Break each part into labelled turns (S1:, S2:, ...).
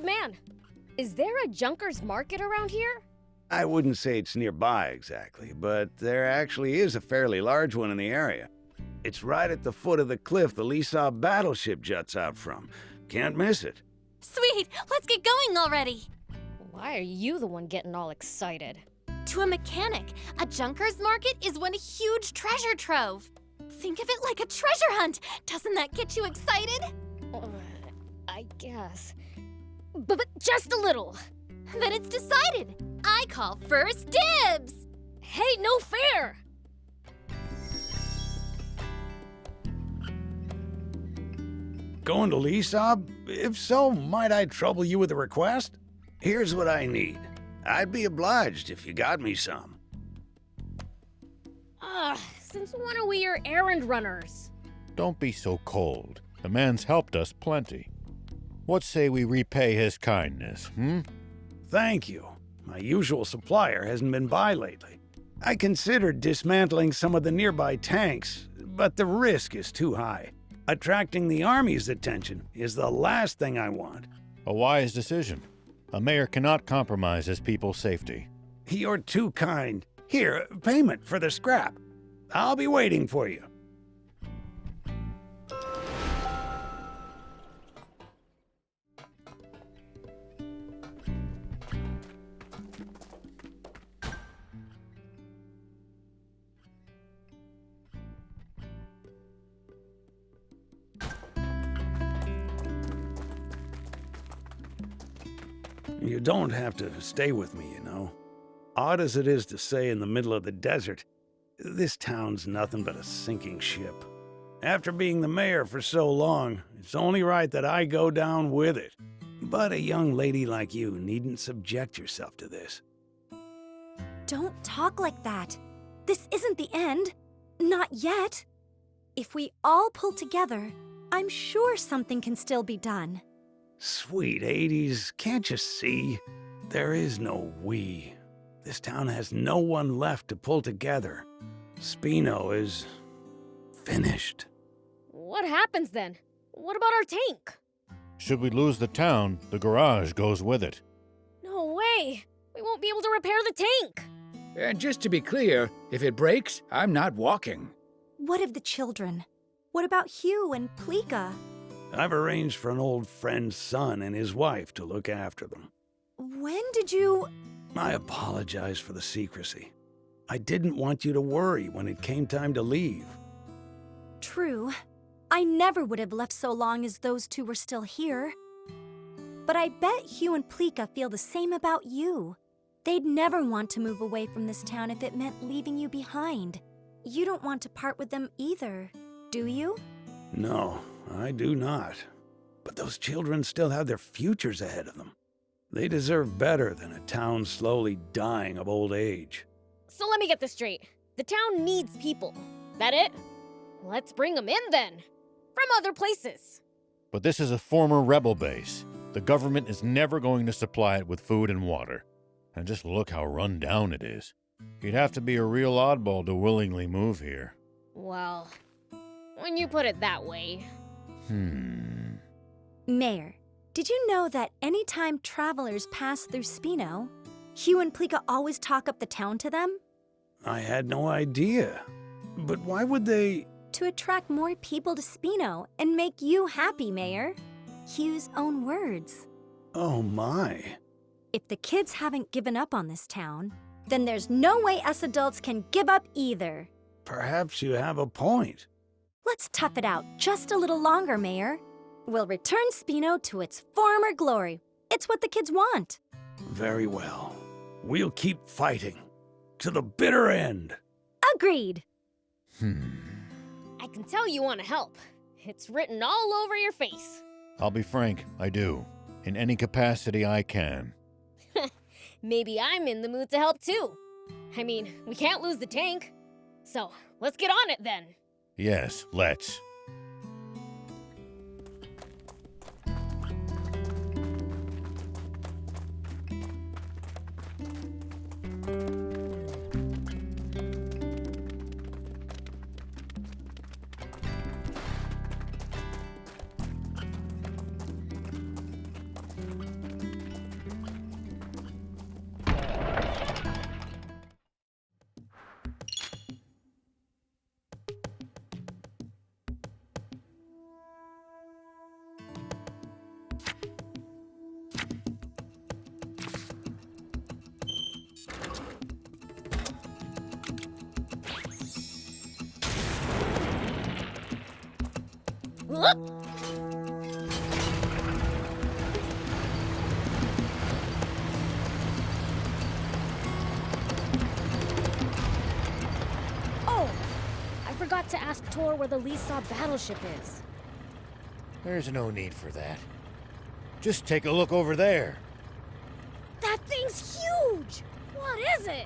S1: Old man, is there a Junkers Market around here?
S2: I wouldn't say it's nearby exactly, but there actually is a fairly large one in the area. It's right at the foot of the cliff the Lisa battleship juts out from. Can't miss it.
S3: Sweet, let's get going already.
S1: Why are you the one getting all excited?
S3: To a mechanic, a Junkers Market is one huge treasure trove. Think of it like a treasure hunt. Doesn't that get you excited?
S1: I guess. But just a little.
S3: Then it's decided. I call first dibs.
S1: Hey, no fair!
S2: Going to Lisa? If so, might I trouble you with a request? Here's what I need. I'd be obliged if you got me some.
S1: Since when are we your errand runners?
S4: Don't be so cold. The man's helped us plenty. What say we repay his kindness,
S2: Thank you. My usual supplier hasn't been by lately. I considered dismantling some of the nearby tanks, but the risk is too high. Attracting the Army's attention is the last thing I want.
S4: A wise decision. A mayor cannot compromise his people's safety.
S2: You're too kind. Here, payment for the scrap. I'll be waiting for you. You don't have to stay with me, you know. Odd as it is to say in the middle of the desert, this town's nothing but a sinking ship. After being the mayor for so long, it's only right that I go down with it. But a young lady like you needn't subject yourself to this.
S5: Don't talk like that. This isn't the end. Not yet. If we all pull together, I'm sure something can still be done.
S2: Sweet 80s, can't you see? There is no we. This town has no one left to pull together. Spino is finished.
S1: What happens then? What about our tank?
S4: Should we lose the town, the garage goes with it.
S1: No way! We won't be able to repair the tank!
S6: And just to be clear, if it breaks, I'm not walking.
S5: What of the children? What about Hugh and Plika?
S2: I've arranged for an old friend's son and his wife to look after them.
S5: When did you...
S2: I apologize for the secrecy. I didn't want you to worry when it came time to leave.
S5: True. I never would have left so long as those two were still here. But I bet Hugh and Plika feel the same about you. They'd never want to move away from this town if it meant leaving you behind. You don't want to part with them either, do you?
S2: No, I do not. But those children still have their futures ahead of them. They deserve better than a town slowly dying of old age.
S1: So let me get this straight. The town needs people. That it? Let's bring them in then. From other places.
S4: But this is a former rebel base. The government is never going to supply it with food and water. And just look how run down it is. You'd have to be a real oddball to willingly move here.
S1: Well, when you put it that way.
S5: Mayor, did you know that anytime travelers pass through Spino, Hugh and Plika always talk up the town to them?
S2: I had no idea. But why would they...
S5: To attract more people to Spino and make you happy, Mayor. Hugh's own words.
S2: Oh my.
S5: If the kids haven't given up on this town, then there's no way us adults can give up either.
S2: Perhaps you have a point.
S5: Let's tough it out just a little longer, Mayor. We'll return Spino to its former glory. It's what the kids want.
S2: Very well. We'll keep fighting. To the bitter end.
S5: Agreed.
S1: I can tell you want to help. It's written all over your face.
S4: I'll be frank, I do. In any capacity I can.
S1: Maybe I'm in the mood to help too. I mean, we can't lose the tank. So, let's get on it then.
S4: Yes, let's.
S1: Oh, I forgot to ask Tor where the Lisa battleship is.
S4: There's no need for that. Just take a look over there.
S1: That thing's huge! What is it?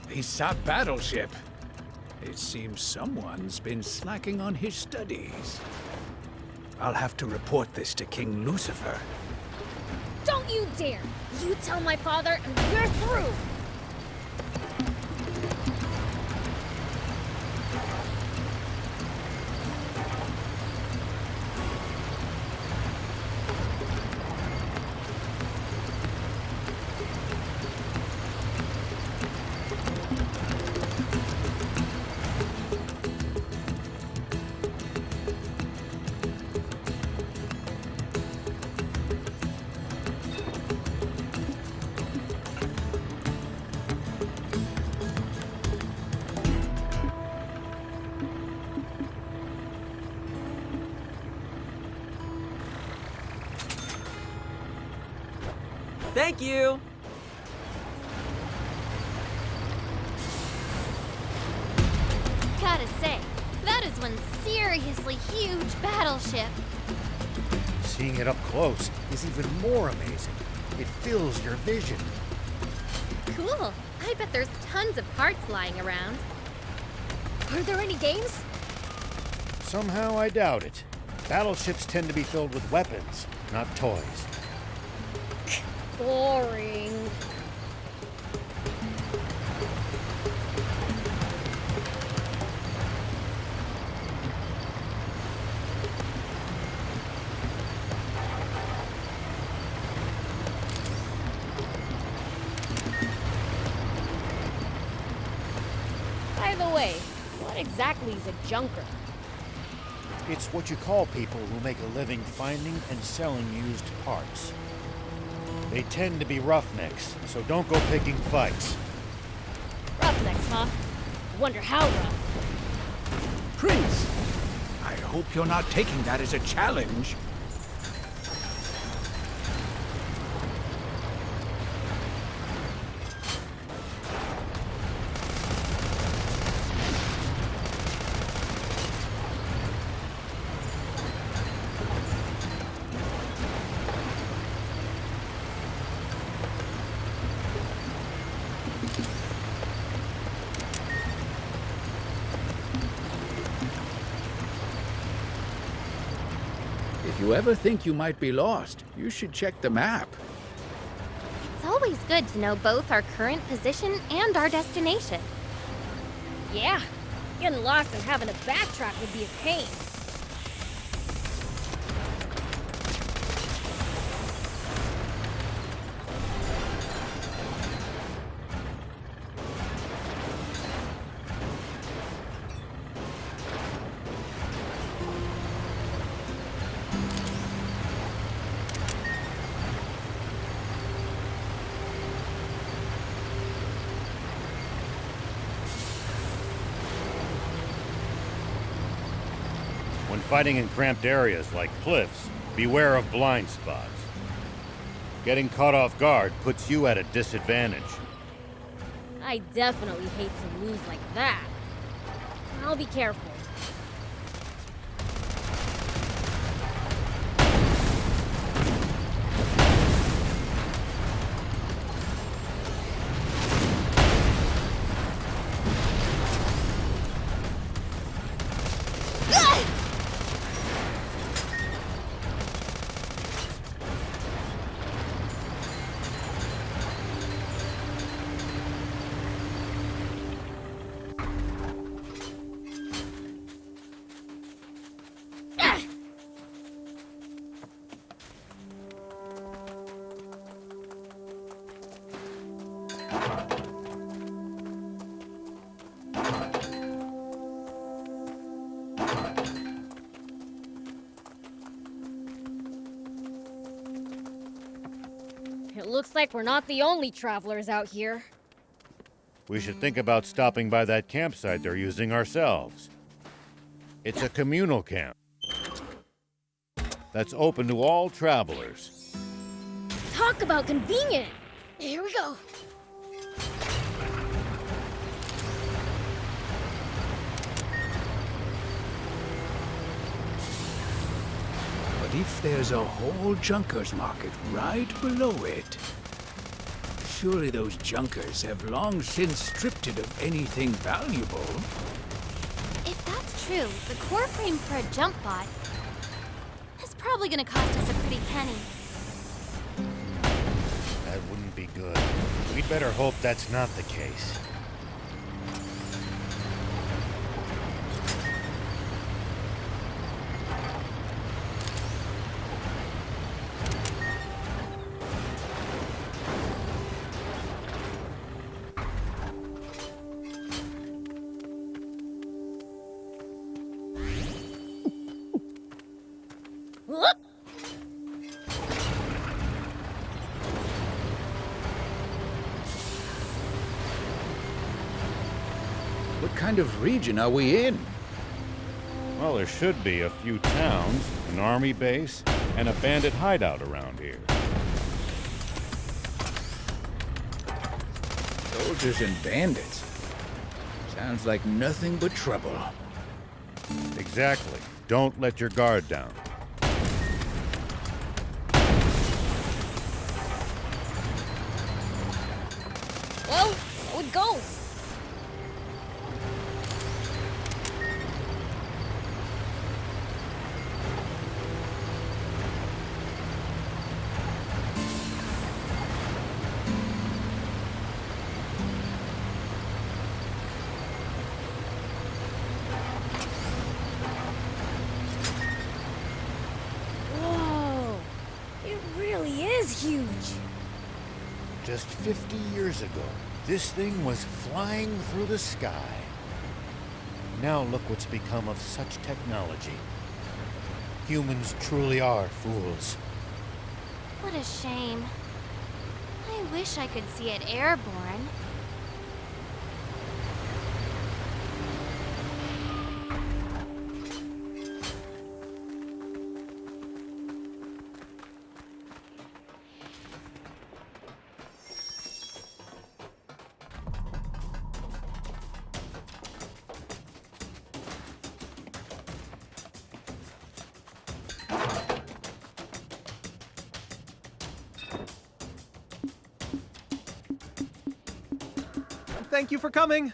S6: The SOP battleship. It seems someone's been slacking on his studies. I'll have to report this to King Lucifer.
S1: Don't you dare! You tell my father and we're through!
S7: Thank you!
S3: Gotta say, that is one seriously huge battleship.
S4: Seeing it up close is even more amazing. It fills your vision.
S3: Cool. I bet there's tons of parts lying around.
S1: Are there any games?
S4: Somehow I doubt it. Battleships tend to be filled with weapons, not toys.
S1: Boring. By the way, what exactly is a junker?
S4: It's what you call people who make a living finding and selling used parts. They tend to be roughnecks, so don't go picking fights.
S1: Roughnecks, huh? Wonder how rough.
S6: Prince, I hope you're not taking that as a challenge. If you ever think you might be lost, you should check the map.
S3: It's always good to know both our current position and our destination.
S1: Yeah, getting lost and having to backtrack would be a pain.
S4: When fighting in cramped areas like cliffs, beware of blind spots. Getting caught off guard puts you at a disadvantage.
S1: I definitely hate to lose like that. I'll be careful. It looks like we're not the only travelers out here.
S4: We should think about stopping by that campsite they're using ourselves. It's a communal camp. that's open to all travelers.
S1: Talk about convenient. Here we go.
S6: But if there's a whole junkers market right below it, surely those junkers have long since stripped it of anything valuable.
S3: If that's true, the core frame for a jump bot is probably gonna cost us a pretty penny.
S4: That wouldn't be good. We'd better hope that's not the case.
S1: Whoop.
S6: What kind of region are we in?
S4: Well, there should be a few towns, an army base, and a bandit hideout around here.
S6: Soldiers and bandits. Sounds like nothing but trouble.
S4: Exactly. Don't let your guard down.
S1: Well, so it goes. Whoa, it really is huge.
S4: Just 50 years ago, this thing was flying through the sky. Now look what's become of such technology. Humans truly are fools.
S3: What a shame. I wish I could see it airborne.
S7: Thank you for coming.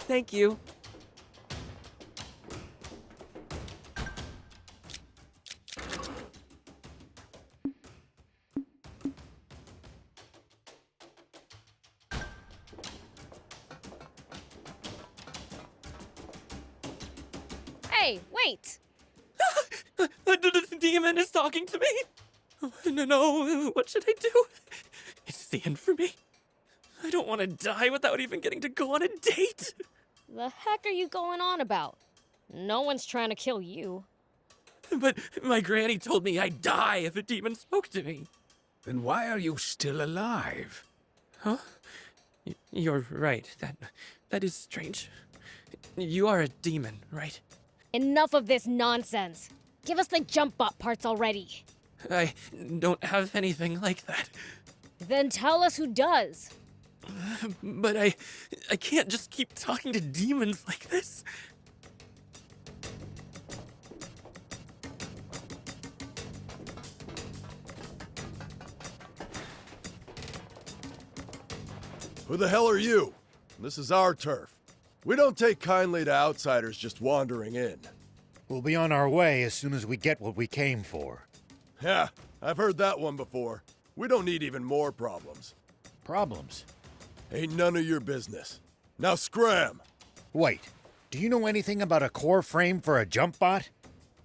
S7: Thank you.
S1: Hey, wait!
S7: The demon is talking to me. Oh, no, what should I do? It's the end for me. I don't want to die without even getting to go on a date.
S1: The heck are you going on about? No one's trying to kill you.
S7: But my granny told me I'd die if a demon spoke to me.
S6: Then why are you still alive?
S7: Huh? You're right. That is strange. You are a demon, right?
S1: Enough of this nonsense. Give us the jump bot parts already.
S7: I don't have anything like that.
S1: Then tell us who does.
S7: But I can't just keep talking to demons like this.
S8: Who the hell are you? This is our turf. We don't take kindly to outsiders just wandering in.
S4: We'll be on our way as soon as we get what we came for.
S8: Yeah, I've heard that one before. We don't need even more problems.
S4: Problems?
S8: Ain't none of your business. Now scram!
S4: Wait, do you know anything about a core frame for a jump bot?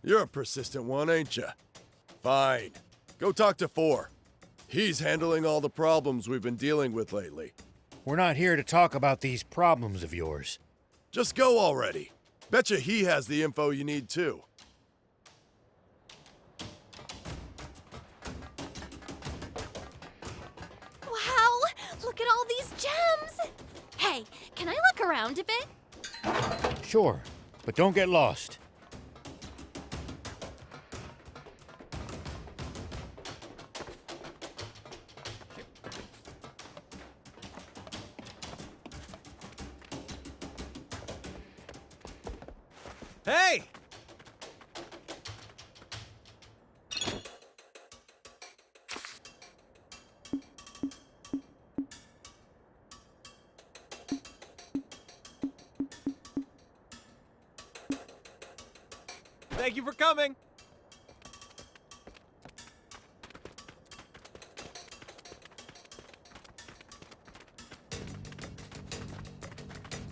S8: You're a persistent one, ain't ya? Fine. Go talk to 4. He's handling all the problems we've been dealing with lately.
S4: We're not here to talk about these problems of yours.
S8: Just go already. Betcha he has the info you need too.
S3: Hey, can I look around a bit?
S4: Sure, but don't get lost.
S9: Hey! Thank you for coming.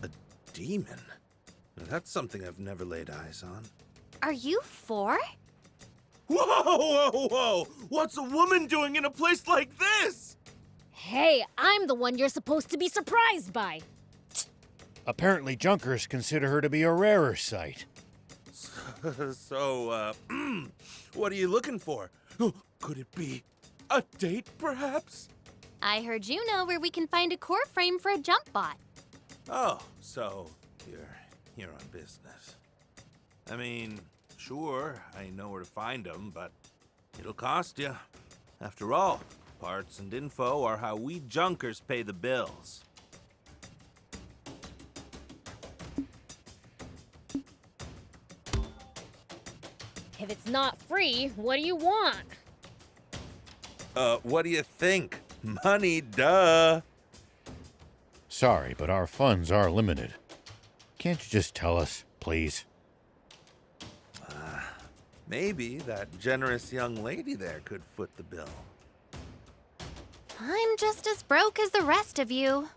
S10: A demon? Now, that's something I've never laid eyes on.
S3: Are you 4?
S9: Whoa, whoa, whoa! What's a woman doing in a place like this?
S1: Hey, I'm the one you're supposed to be surprised by.
S4: Apparently, Junkers consider her to be a rarer sight.
S10: So, what are you looking for?
S9: Could it be a date, perhaps?
S3: I heard you know where we can find a core frame for a jump bot.
S10: Oh, so you're here on business. I mean, sure, I know where to find them, but it'll cost you. After all, parts and info are how we Junkers pay the bills.
S1: If it's not free, what do you want?
S10: What do you think? Money, duh.
S4: Sorry, but our funds are limited. Can't you just tell us, please?
S10: Maybe that generous young lady there could foot the bill.
S3: I'm just as broke as the rest of you.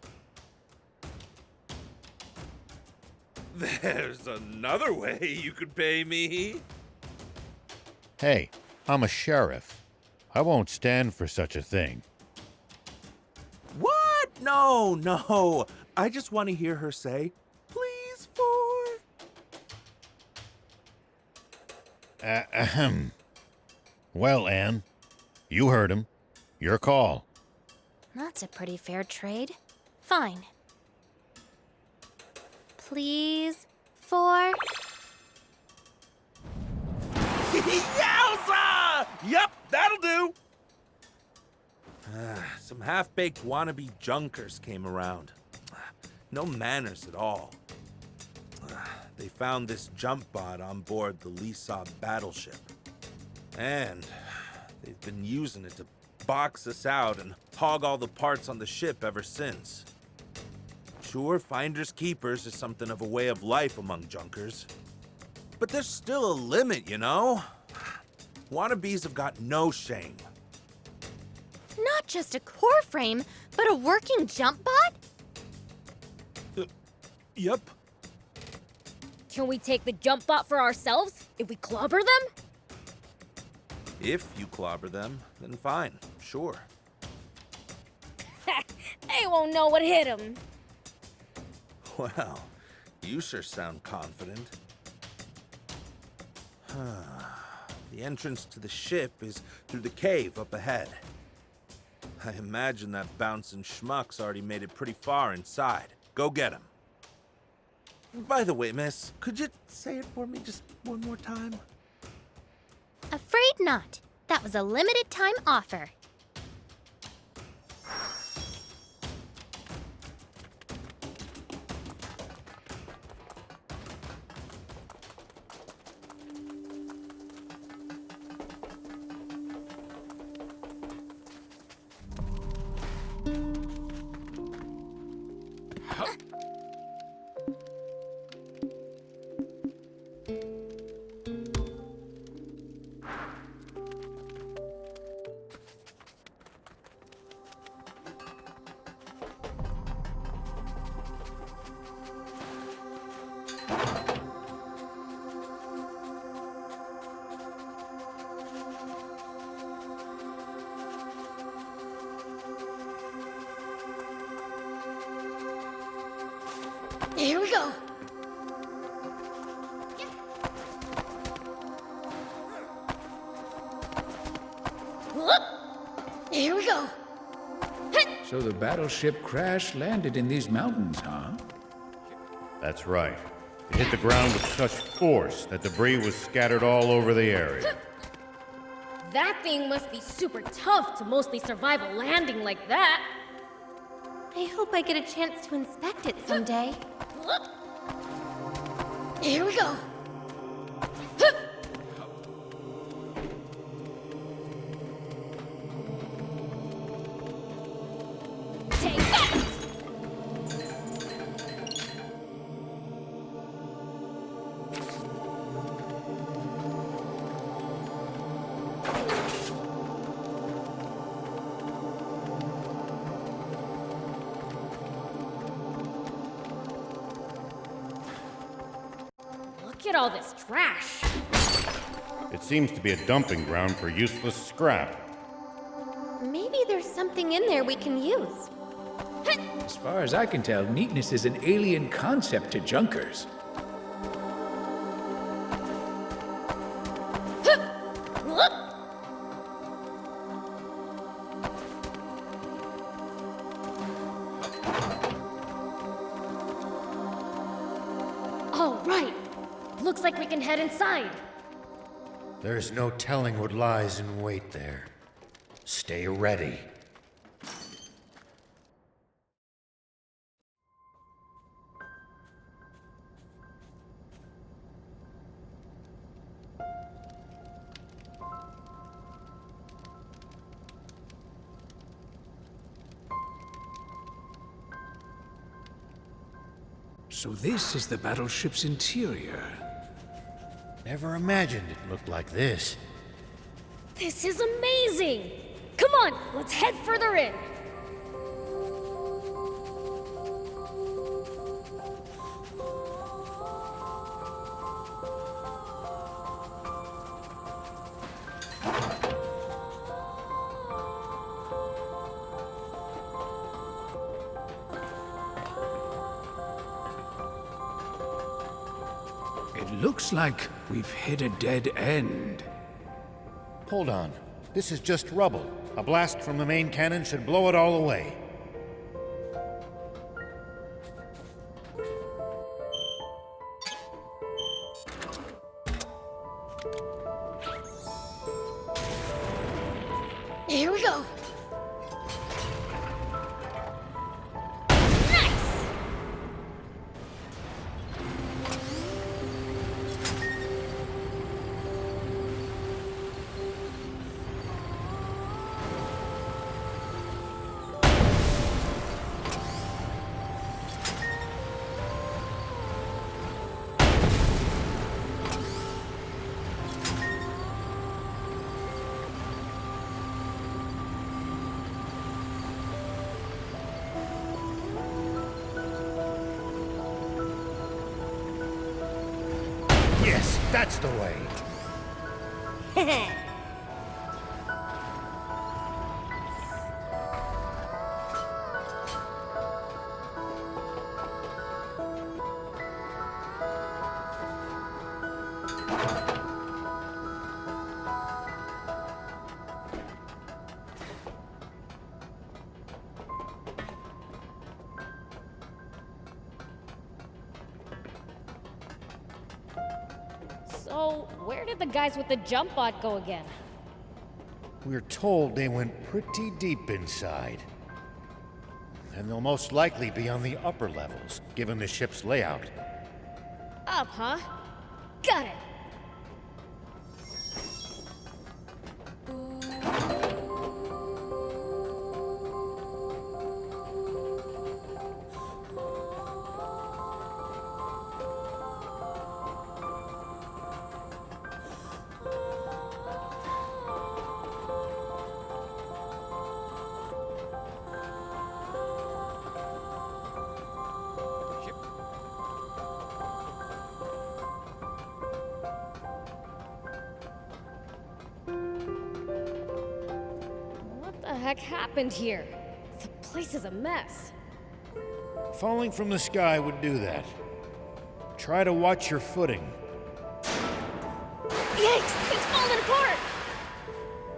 S10: There's another way you could pay me.
S4: Hey, I'm a sheriff. I won't stand for such a thing.
S10: What? No, no. I just want to hear her say, please, for.
S4: Ahem. Well, Anne, you heard him. Your call.
S3: That's a pretty fair trade. Fine. Please, 4.
S10: Yowza! Yep, that'll do. Some half-baked wannabe Junkers came around. No manners at all. They found this jump bot on board the Lisa battleship. And they've been using it to box us out and hog all the parts on the ship ever since. Sure, finders keepers is something of a way of life among Junkers. But there's still a limit, you know? Wannabes have got no shame.
S3: Not just a core frame, but a working jump bot?
S10: Yep.
S1: Can we take the jump bot for ourselves if we clobber them?
S10: If you clobber them, then fine, sure.
S1: They won't know what hit them.
S10: Well, you sure sound confident. The entrance to the ship is through the cave up ahead. I imagine that bouncing schmuck's already made it pretty far inside. Go get him. By the way, miss, could you say it for me just one more time?
S3: Afraid not. That was a limited time offer.
S6: So the battleship crash landed in these mountains, huh?
S4: That's right. It hit the ground with such force that debris was scattered all over the area.
S1: That thing must be super tough to mostly survive a landing like that.
S3: I hope I get a chance to inspect it someday.
S1: Here we go. Take that! Look at all this trash.
S4: It seems to be a dumping ground for useless scrap.
S3: Maybe there's something in there we can use.
S6: As far as I can tell, neatness is an alien concept to junkers.
S1: All right. Looks like we can head inside.
S4: There's no telling what lies in wait there. Stay ready.
S6: So this is the battleship's interior.
S4: Never imagined it looked like this.
S1: This is amazing! Come on, let's head further in.
S6: It looks like we've hit a dead end.
S4: Hold on. This is just rubble. A blast from the main cannon should blow it all away.
S1: Here we go.
S4: Yes, that's the way.
S1: So, where did the guys with the jump bot go again?
S4: We're told they went pretty deep inside. And they'll most likely be on the upper levels, given the ship's layout.
S1: Up, huh? Got it. What the heck happened here? The place is a mess.
S4: Falling from the sky would do that. Try to watch your footing.
S1: Yikes! It's falling apart!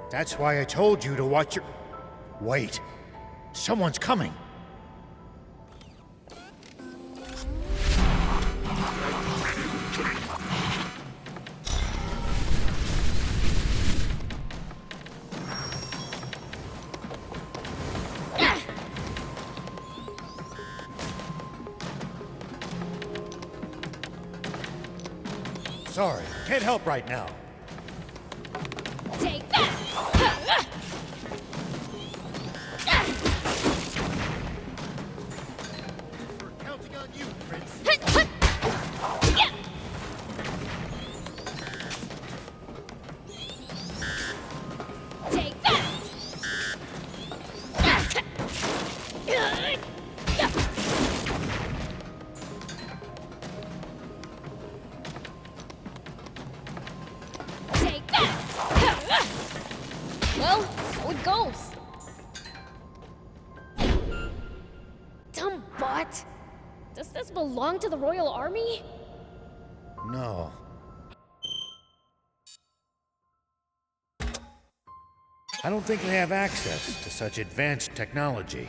S4: That's why I told you to watch your... Wait. Someone's coming. Sorry, can't help right now.
S1: Take that!
S4: We're counting on you, Prince.
S1: Take that! Take that! Well, so it goes. Dumb bot. Does this belong to the Royal Army?
S4: No. I don't think they have access to such advanced technology.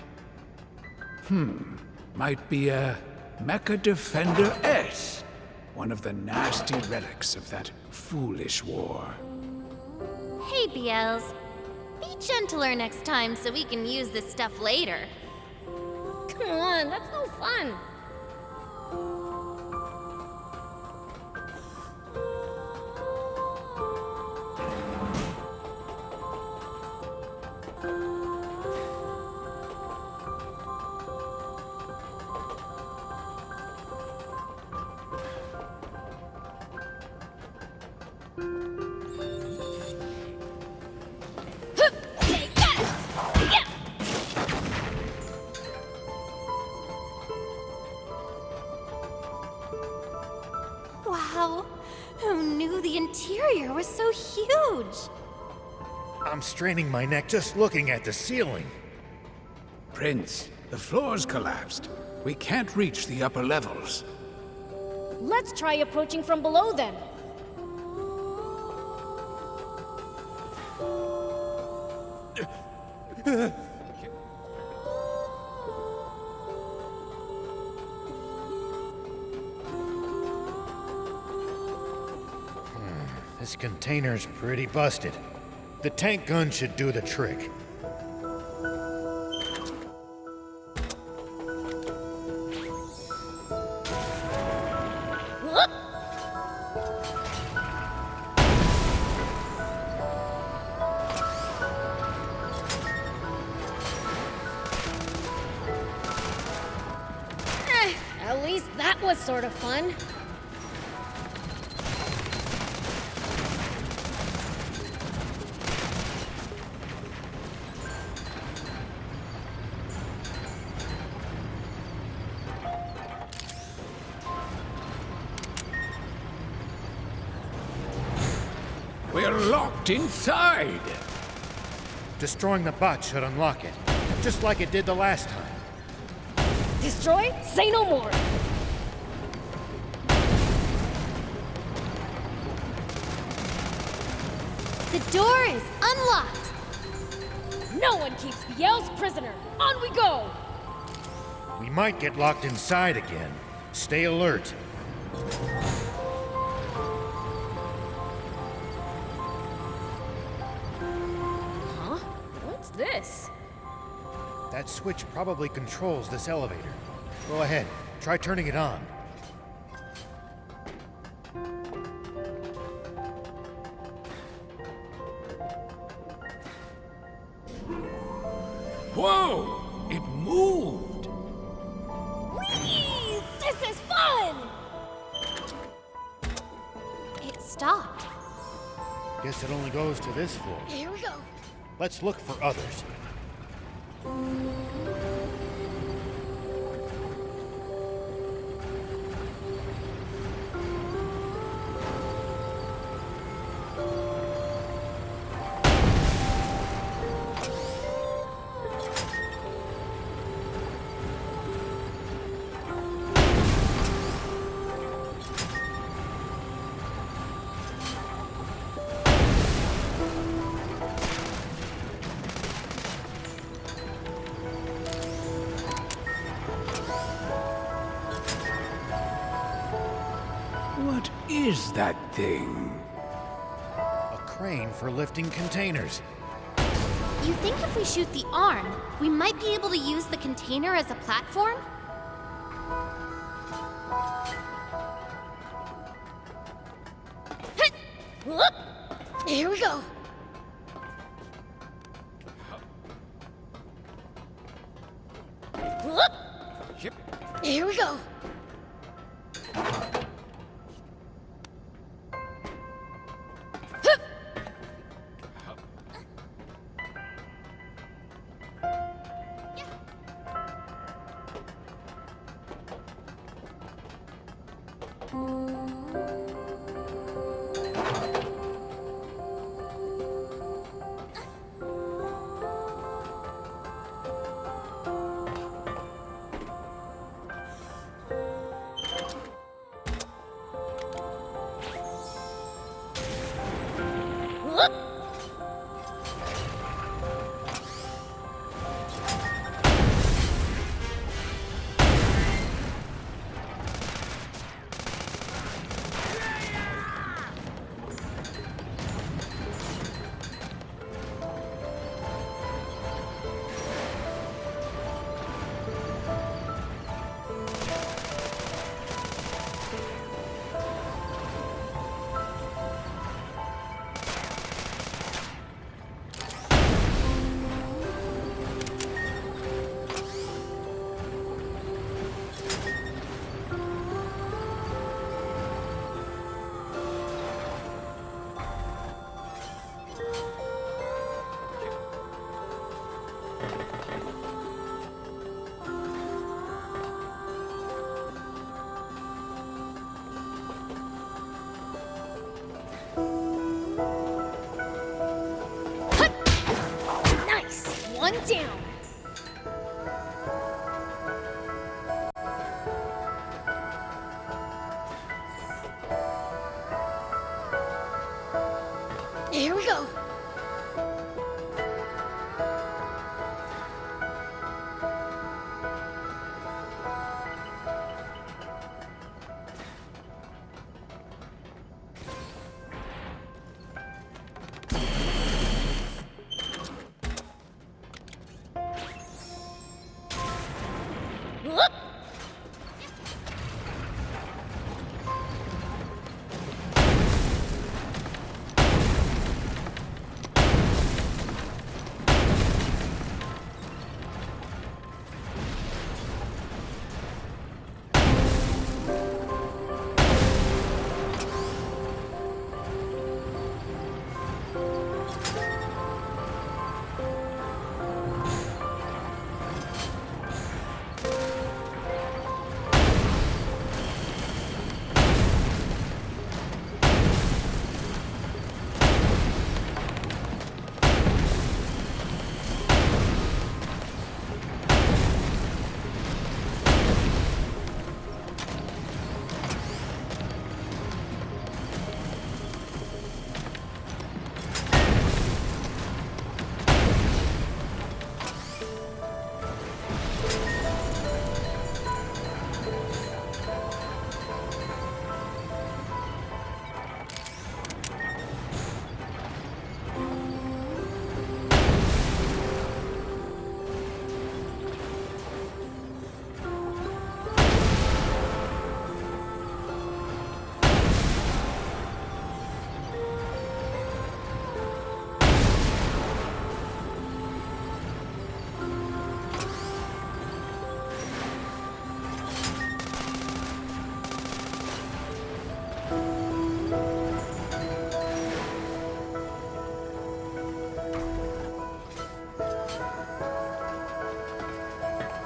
S6: Might be a Mecha Defender S. One of the nasty relics of that foolish war.
S3: Hey, BLs. Be gentler next time so we can use this stuff later.
S1: Come on, that's no fun. Take that! Yeah!
S3: Wow. Who knew the interior was so huge?
S4: I'm straining my neck just looking at the ceiling.
S6: Prince, the floor's collapsed. We can't reach the upper levels.
S1: Let's try approaching from below then.
S4: This container's pretty busted. The tank gun should do the trick.
S1: Whoop! At least that was sort of fun.
S6: We're locked inside!
S4: Destroying the bot should unlock it, just like it did the last time.
S1: Destroy? Say no more!
S3: The door is unlocked.
S1: No one keeps Biel's prisoner! On we go!
S4: We might get locked inside again. Stay alert.
S1: Huh? What's this?
S4: That switch probably controls this elevator. Go ahead, try turning it on.
S6: Whoa! It moved!
S1: Whee! This is fun!
S3: It stopped.
S4: Guess it only goes to this floor.
S1: Here we go.
S4: Let's look for others.
S6: What is that thing?
S4: A crane for lifting containers.
S3: You think if we shoot the arm, we might be able to use the container as a platform?
S1: Whoop! Here we go. Whoop! Here we go. Whoop! Nice! One down. Here we go. Whoop!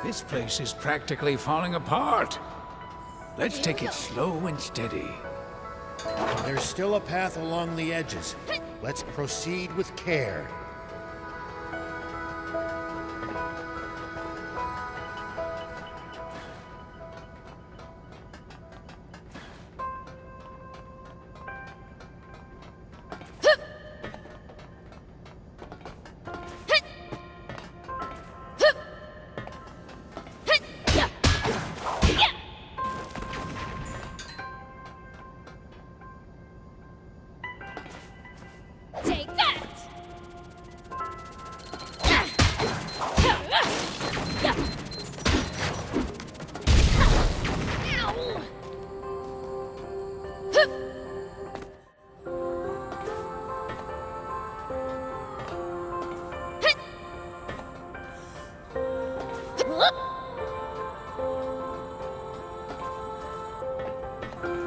S6: This place is practically falling apart. Let's take it slow and steady.
S4: There's still a path along the edges. Let's proceed with care.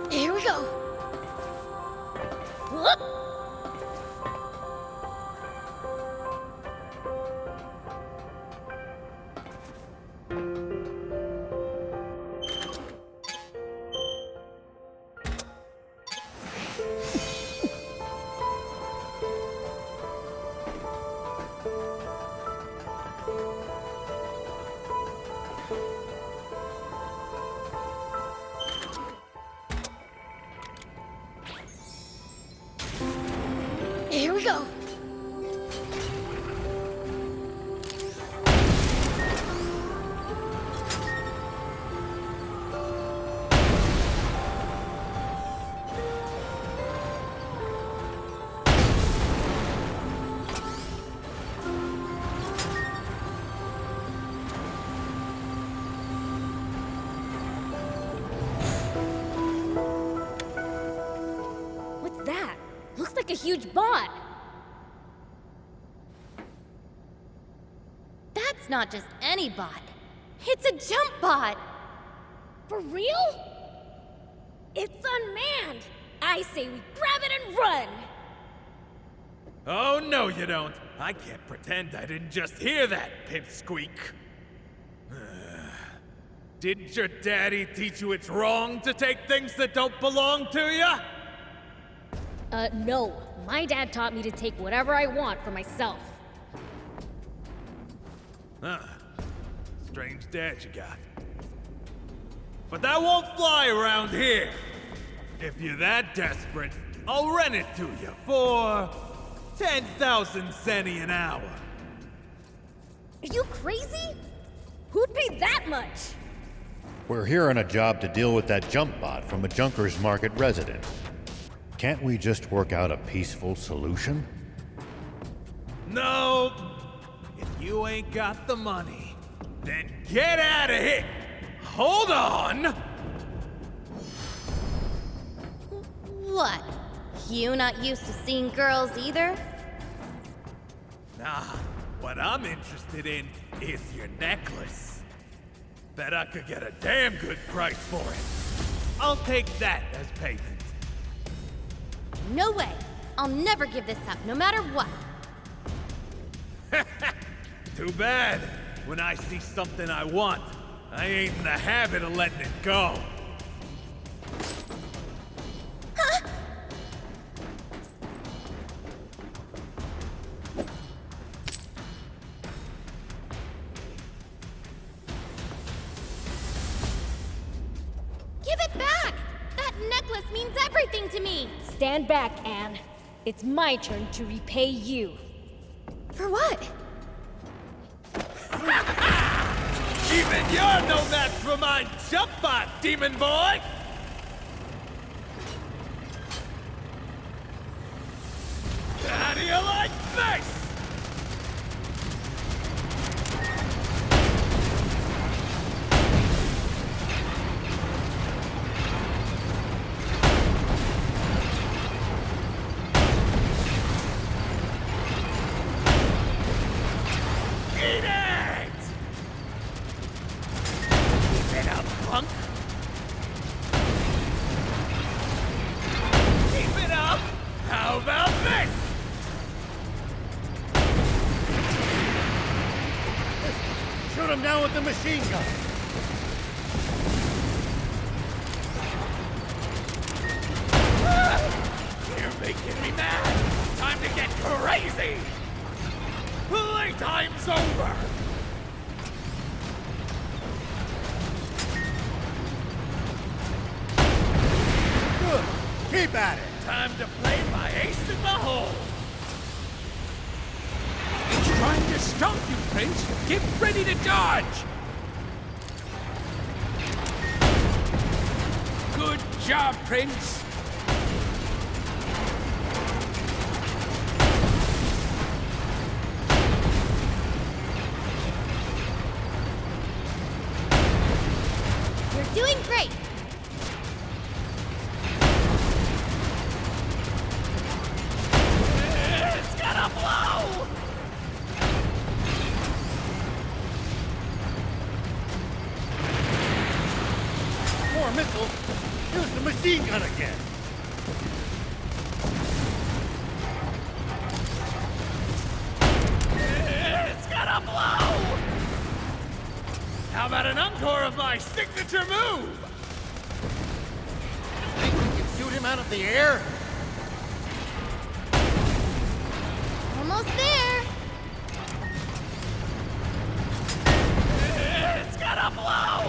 S1: Here we go. Here we go. What's that? Looks like a huge bot.
S3: That's not just any bot. It's a jump bot.
S1: For real? It's unmanned. I say we grab it and run.
S9: Oh, no, you don't. I can't pretend I didn't just hear that, pipsqueak. Didn't your daddy teach you it's wrong to take things that don't belong to you?
S1: No. My dad taught me to take whatever I want for myself.
S9: Huh. Strange dad you got. But that won't fly around here. If you're that desperate, I'll rent it to you for 10,000 centi an hour.
S1: Are you crazy? Who'd pay that much?
S4: We're here on a job to deal with that jump bot from a Junkers Market resident. Can't we just work out a peaceful solution?
S9: No. If you ain't got the money, then get out of here. Hold on.
S3: What? You not used to seeing girls either?
S9: Nah, what I'm interested in is your necklace. Bet I could get a damn good price for it. I'll take that as payment.
S3: No way. I'll never give this up, no matter what.
S9: Too bad. When I see something I want, I ain't in the habit of letting it go.
S3: Give it back! That necklace means everything to me!
S1: Stand back, Anne. It's my turn to repay you.
S3: For what?
S9: Even you're no match for my jump bot, demon boy! How do you like this? Eat it! Keep it up, punk! Keep it up! How about this?
S4: Shoot him down with the machine gun!
S9: You're making me mad! Time to get crazy! Playtime's over!
S4: Good! Keep at it!
S9: Time to play my ace in the hole!
S6: It's trying to stop you, Prince. Get ready to dodge. Good job, Prince.
S3: You're doing great!
S4: gun again.
S9: It's gonna blow! How about an encore of my signature move?
S4: Think we can shoot him out of the air?
S3: Almost there.
S9: It's gonna blow!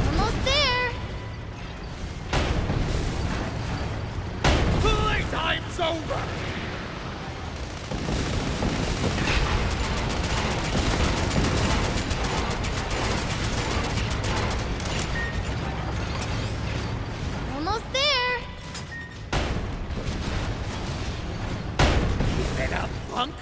S3: Almost there.
S9: Playtime's over!
S3: Almost there.
S9: Keep it up, punk!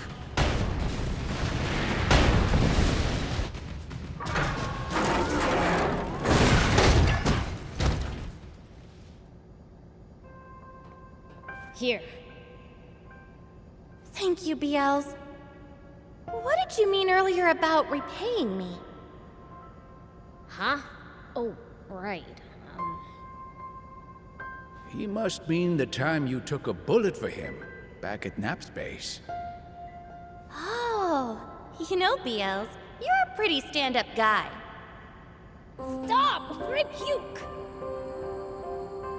S1: Here.
S3: Thank you, BLs. What did you mean earlier about repaying me?
S1: Huh? Oh, right.
S6: He must mean the time you took a bullet for him back at Nap's base.
S3: Oh, you know, BLs, you're a pretty stand-up guy.
S1: Stop before I puke!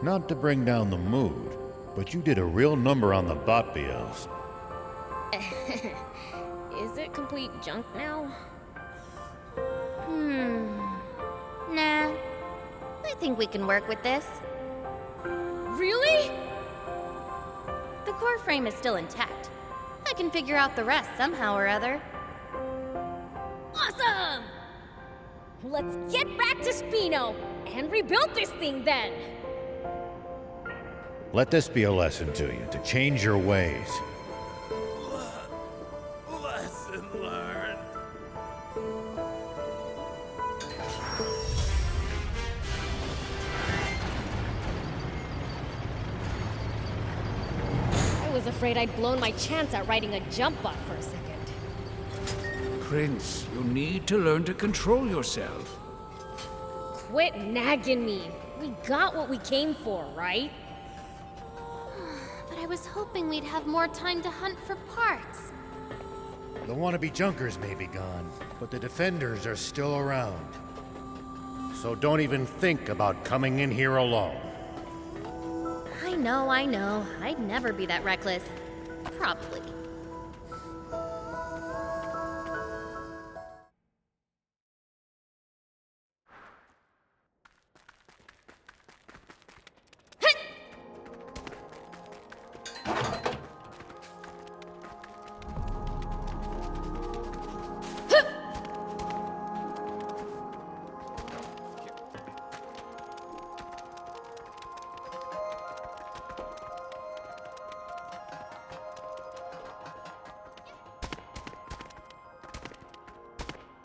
S4: Not to bring down the mood, but you did a real number on the bot BLs.
S1: Is it complete junk now?
S3: Nah. I think we can work with this.
S1: Really?
S3: The core frame is still intact. I can figure out the rest somehow or other.
S1: Awesome! Let's get back to Spino and rebuild this thing then!
S4: Let this be a lesson to you, to change your ways.
S9: Lesson learned.
S1: I was afraid I'd blown my chance at riding a jump bot for a second.
S6: Prince, you need to learn to control yourself.
S1: Quit nagging me. We got what we came for, right?
S3: But I was hoping we'd have more time to hunt for parts.
S4: The wannabe junkers may be gone, but the defenders are still around. So don't even think about coming in here alone.
S3: I know. I'd never be that reckless. Probably.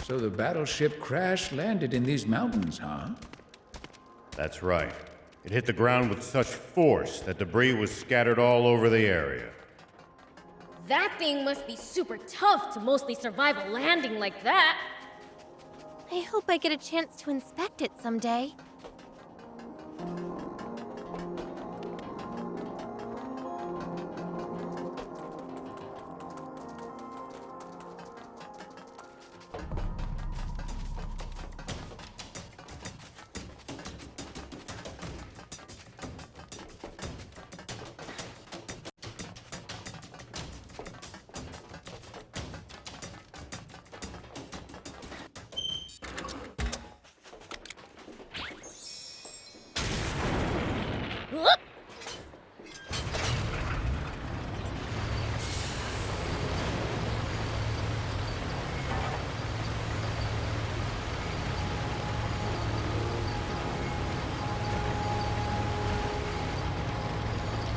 S6: So the battleship crash-landed in these mountains, huh?
S4: That's right. It hit the ground with such force that debris was scattered all over the area.
S1: That thing must be super tough to mostly survive a landing like that.
S3: I hope I get a chance to inspect it someday.
S1: Whoop!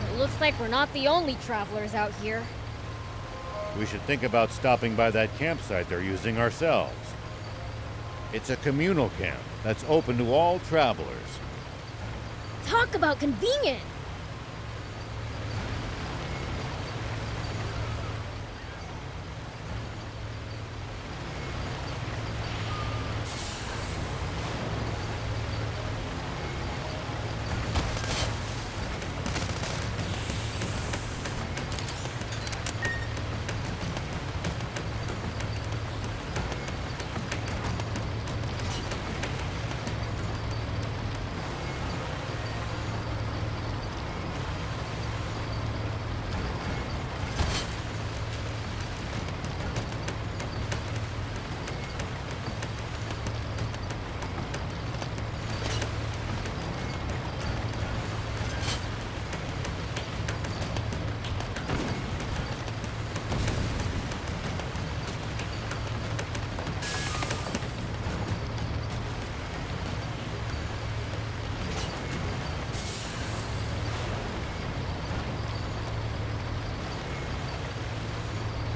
S1: It looks like we're not the only travelers out here.
S4: We should think about stopping by that campsite they're using ourselves. It's a communal camp that's open to all travelers.
S1: Talk about convenient!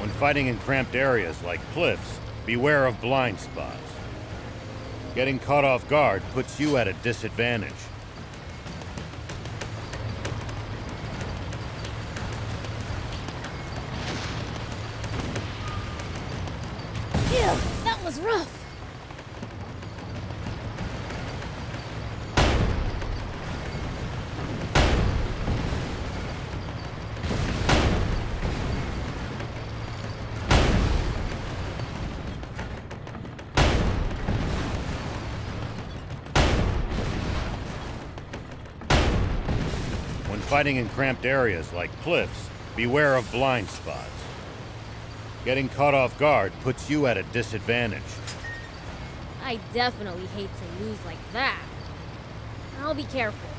S4: When fighting in cramped areas like cliffs, beware of blind spots. Getting caught off guard puts you at a disadvantage.
S1: Ew, that was rough.
S4: When fighting in cramped areas like cliffs, beware of blind spots. Getting caught off guard puts you at a disadvantage.
S1: I definitely hate to lose like that. I'll be careful.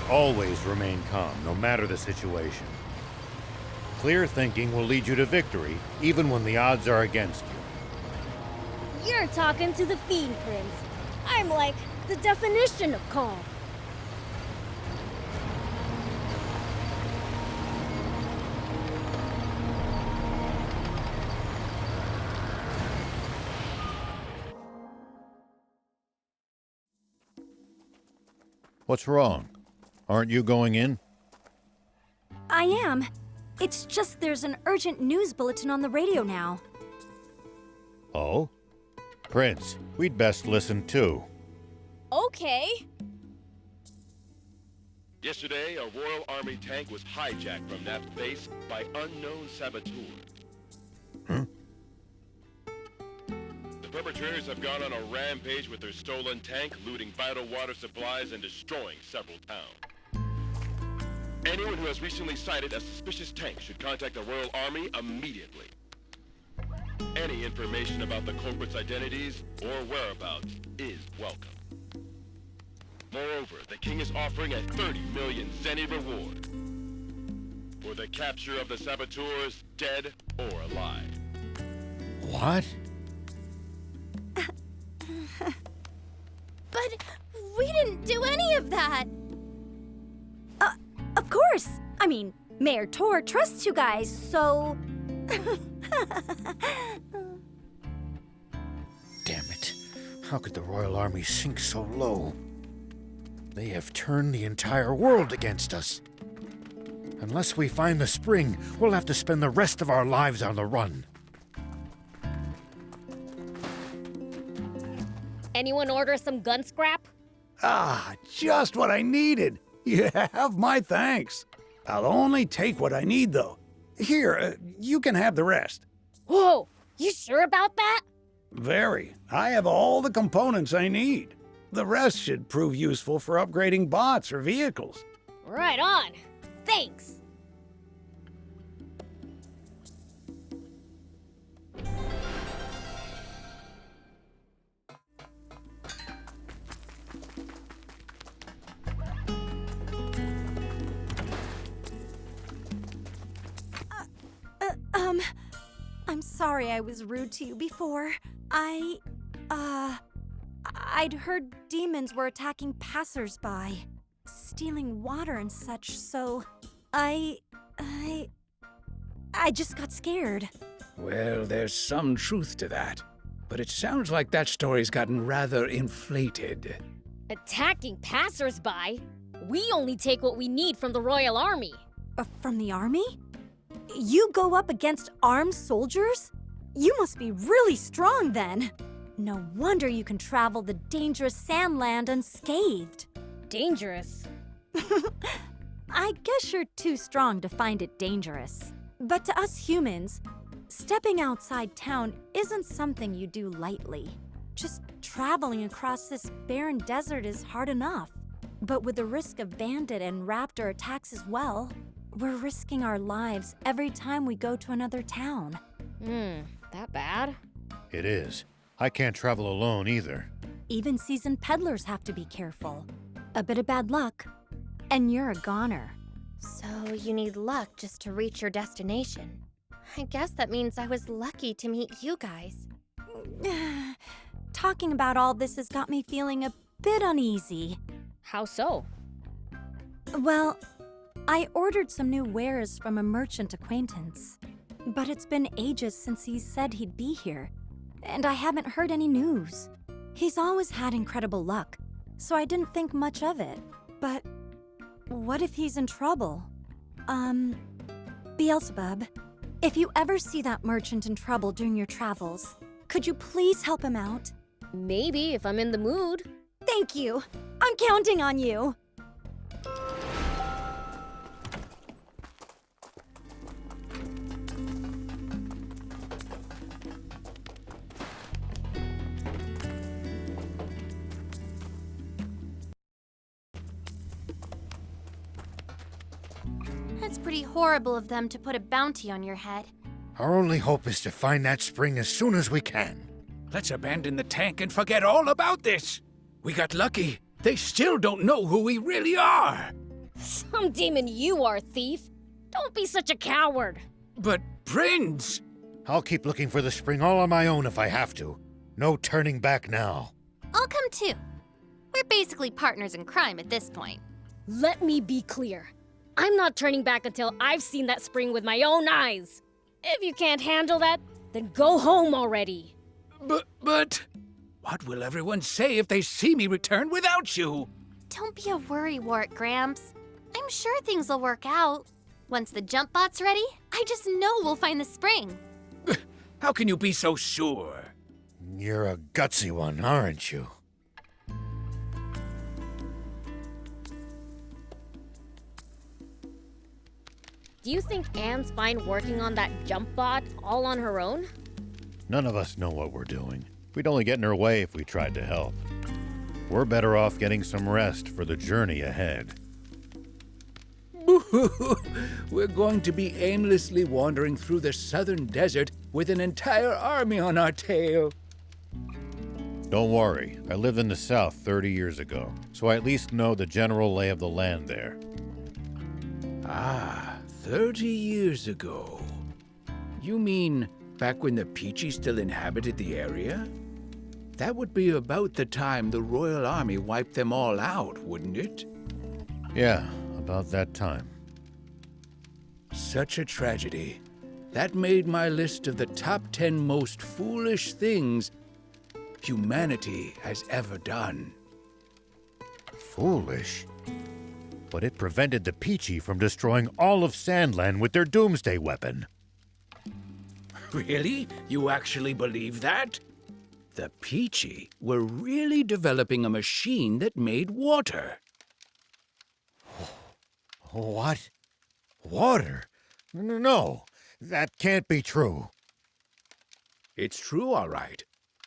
S4: Always remain calm, no matter the situation. Clear thinking will lead you to victory, even when the odds are against you.
S1: You're talking to the Fiend Prince. I'm like the definition of calm.
S4: What's wrong? Aren't you going in?
S5: I am. It's just there's an urgent news bulletin on the radio now.
S4: Oh? Prince, we'd best listen too.
S1: Okay.
S8: Yesterday, a Royal Army tank was hijacked from Nap's base by unknown saboteurs.
S4: Huh?
S8: The perpetrators have gone on a rampage with their stolen tank, looting vital water supplies and destroying several towns. Anyone who has recently sighted a suspicious tank should contact the Royal Army immediately. Any information about the culprits' identities or whereabouts is welcome. Moreover, the king is offering a 30 million zenny reward for the capture of the saboteurs, dead or alive.
S4: What?
S3: But we didn't do any of that.
S5: Of course. I mean, Mayor Tor trusts you guys, so...
S4: Damn it. How could the Royal Army sink so low? They have turned the entire world against us. Unless we find the spring, we'll have to spend the rest of our lives on the run.
S1: Anyone order some gun scrap?
S2: Ah, just what I needed. You have my thanks. I'll only take what I need, though. Here, you can have the rest.
S1: Whoa, you sure about that?
S2: Very. I have all the components I need. The rest should prove useful for upgrading bots or vehicles.
S1: Right on. Thanks.
S5: I'm sorry I was rude to you before. I'd heard demons were attacking passers-by, stealing water and such, so I just got scared.
S6: Well, there's some truth to that. But it sounds like that story's gotten rather inflated.
S1: Attacking passers-by? We only take what we need from the Royal Army.
S5: From the army? You go up against armed soldiers? You must be really strong then. No wonder you can travel the dangerous Sandland unscathed.
S1: Dangerous?
S5: I guess you're too strong to find it dangerous. But to us humans, stepping outside town isn't something you do lightly. Just traveling across this barren desert is hard enough. But with the risk of bandit and raptor attacks as well, we're risking our lives every time we go to another town.
S1: That bad?
S4: It is. I can't travel alone either.
S5: Even seasoned peddlers have to be careful. A bit of bad luck, and you're a goner.
S3: So you need luck just to reach your destination. I guess that means I was lucky to meet you guys.
S5: Talking about all this has got me feeling a bit uneasy.
S1: How so?
S5: Well, I ordered some new wares from a merchant acquaintance. But it's been ages since he said he'd be here, and I haven't heard any news. He's always had incredible luck, so I didn't think much of it. But what if he's in trouble? Beelzebub, if you ever see that merchant in trouble during your travels, could you please help him out?
S1: Maybe if I'm in the mood.
S5: Thank you. I'm counting on you.
S3: It's pretty horrible of them to put a bounty on your head.
S4: Our only hope is to find that spring as soon as we can.
S6: Let's abandon the tank and forget all about this. We got lucky. They still don't know who we really are.
S1: Some demon you are, thief. Don't be such a coward.
S6: But, Prince!
S4: I'll keep looking for the spring all on my own if I have to. No turning back now.
S3: I'll come too. We're basically partners in crime at this point.
S1: Let me be clear. I'm not turning back until I've seen that spring with my own eyes. If you can't handle that, then go home already.
S6: But... What will everyone say if they see me return without you?
S3: Don't be a worrywart, Gramps. I'm sure things will work out. Once the jump bot's ready, I just know we'll find the spring.
S6: How can you be so sure?
S4: You're a gutsy one, aren't you?
S1: Do you think Anne's fine working on that jump bot all on her own?
S4: None of us know what we're doing. We'd only get in her way if we tried to help. We're better off getting some rest for the journey ahead.
S6: We're going to be aimlessly wandering through the southern desert with an entire army on our tail.
S4: Don't worry, I lived in the south 30 years ago, so I at least know the general lay of the land there.
S6: Ah, 30 years ago. You mean back when the Peachy still inhabited the area? That would be about the time the Royal Army wiped them all out, wouldn't it?
S4: Yeah, about that time.
S6: Such a tragedy. That made my list of the top 10 most foolish things humanity has ever done.
S4: Foolish? But it prevented the Peachy from destroying all of Sandland with their doomsday weapon.
S6: Really? You actually believe that? The Peachy were really developing a machine that made water.
S4: What? Water? No, that can't be true.
S6: It's true, all right.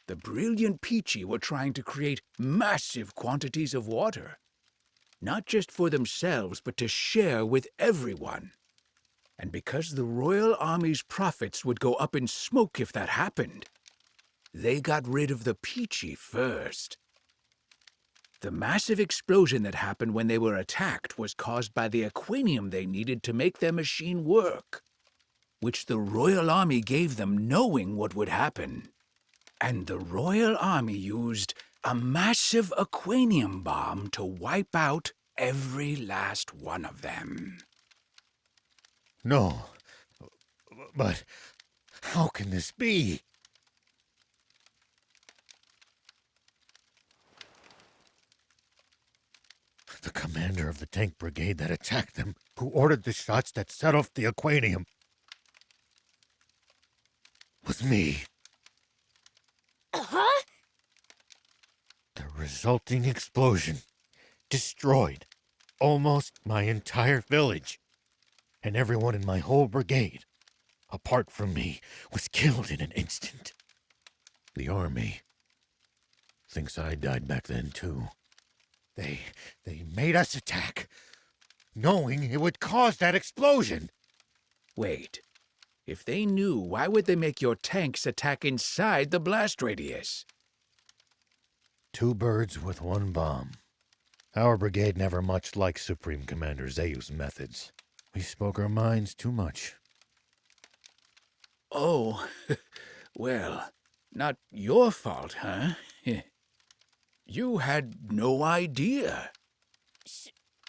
S6: The brilliant Peachy were trying to create massive quantities of water. Not just for themselves, but to share with everyone. And because the Royal Army's profits would go up in smoke if that happened, they got rid of the Peachy first. The massive explosion that happened when they were attacked was caused by the aquanium they needed to make their machine work, which the Royal Army gave them knowing what would happen. And the Royal Army used a massive aquanium bomb to wipe out every last one of them.
S4: No, but how can this be? The commander of the tank brigade that attacked them, who ordered the shots that set off the aquanium, was me.
S1: Huh?
S4: The resulting explosion destroyed almost my entire village, and everyone in my whole brigade, apart from me, was killed in an instant. The army thinks I died back then, too. They made us attack, knowing it would cause that explosion.
S6: Wait, If they knew, why would they make your tanks attack inside the blast radius?
S4: Two birds with one bomb. Our brigade never much liked Supreme Commander Zeu's methods. We spoke our minds too much.
S6: Oh, well, not your fault, huh? You had no idea.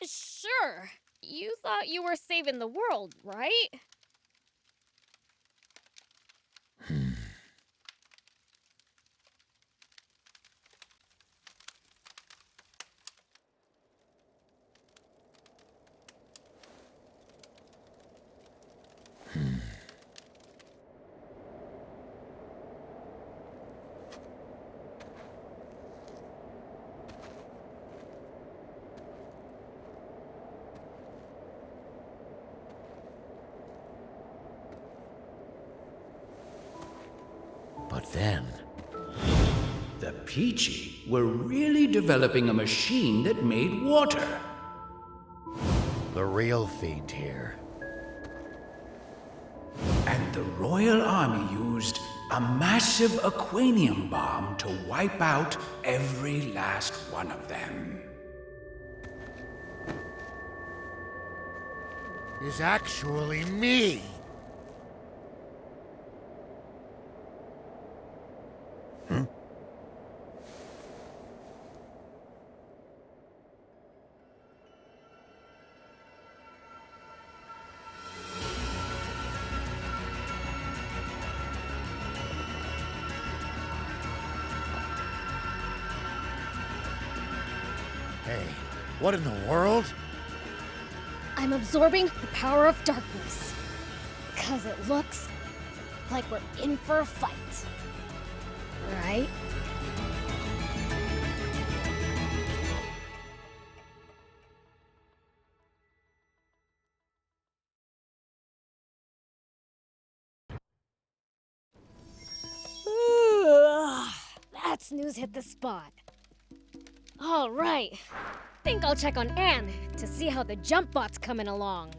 S1: Sure. You thought you were saving the world, right?
S4: But then,
S6: The Peachy were really developing a machine that made water.
S4: the real fiend here.
S6: And the Royal Army used a massive aquanium bomb to wipe out every last one of them.
S4: Is actually me. Hey, what in the world?
S1: I'm absorbing the power of darkness. 'Cause it looks like we're in for a fight. Right? That snooze hit the spot. All right. Think I'll check on Anne to see how the jump bot's coming along.